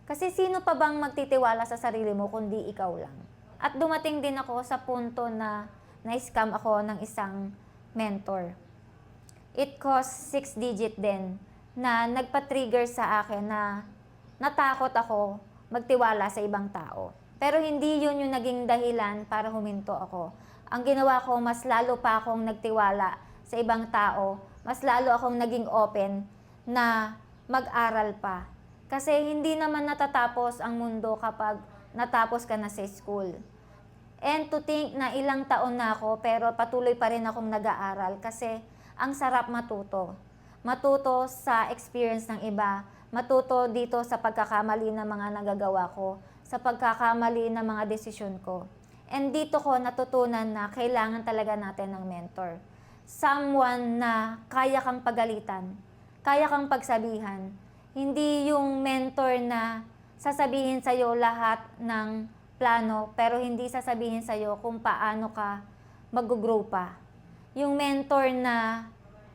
Kasi sino pa bang magtitiwala sa sarili mo kundi ikaw lang? At dumating din ako sa punto na na-scam ako ng isang mentor. It cost 6 digit din na nagpa-trigger sa akin na natakot ako magtiwala sa ibang tao. Pero hindi yun yung naging dahilan para huminto ako. Ang ginawa ko, mas lalo pa akong nagtiwala sa ibang tao, mas lalo akong naging open na mag-aral pa. Kasi hindi naman natatapos ang mundo kapag natapos ka na sa school. And to think na ilang taon na ako pero patuloy pa rin akong nag-aaral kasi ang sarap matuto. Matuto sa experience ng iba, matuto dito sa pagkakamali ng mga nagagawa ko, sa pagkakamali ng mga desisyon ko. And dito ko natutunan na kailangan talaga natin ng mentor. Someone na kaya kang pagalitan, kaya kang pagsabihan. Hindi yung mentor na sasabihin sa'yo lahat ng plano pero hindi sasabihin sa'yo kung paano ka mag-grow pa. Yung mentor na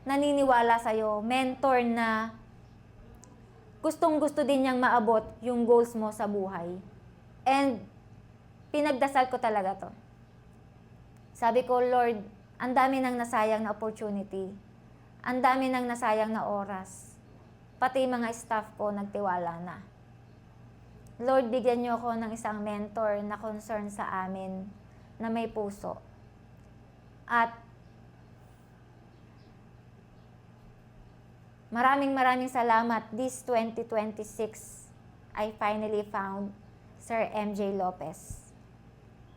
naniniwala sa'yo, mentor na gustong-gusto din niyang maabot yung goals mo sa buhay. And pinagdasal ko talaga to. Sabi ko, Lord, ang dami nang nasayang na opportunity. Ang dami nang nasayang na oras. Pati mga staff ko nagtiwala na. Lord, bigyan niyo ako ng isang mentor na concern sa amin, na may puso. At maraming salamat. This 2026, I finally found Sir MJ Lopez.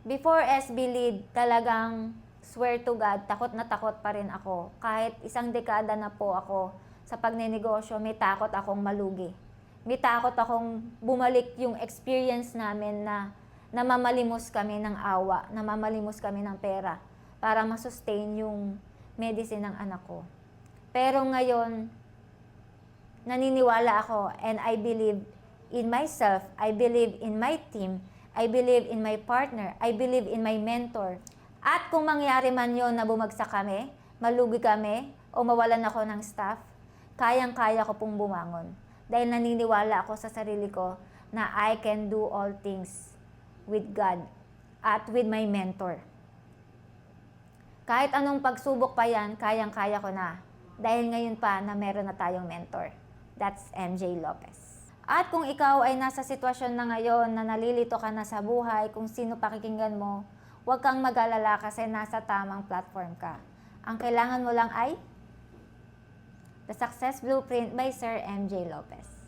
Before SB Lead, talagang swear to God, takot na takot pa rin ako. Kahit isang dekada na po ako sa pagnenegosyo, may takot akong malugi. May takot akong bumalik yung experience namin na namamalimos kami ng awa, namamalimos kami ng pera para masustain yung medicine ng anak ko. Pero ngayon, naniniwala ako and I believe in myself, I believe in my team, I believe in my partner, I believe in my mentor. At kung mangyari man yon na bumagsak kami, malugi kami, o mawalan ako ng staff, kayang-kaya ko pong bumangon. Dahil naniniwala ako sa sarili ko na I can do all things with God at with my mentor. Kahit anong pagsubok pa yan, kayang-kaya ko na. Dahil ngayon pa na meron na tayong mentor. That's MJ Lopez. At kung ikaw ay nasa sitwasyon na ngayon na nalilito ka na sa buhay, kung sino pakikinggan mo, huwag kang mag-alala kasi nasa tamang platform ka. Ang kailangan mo lang ay The Success Blueprint by Sir MJ Lopez.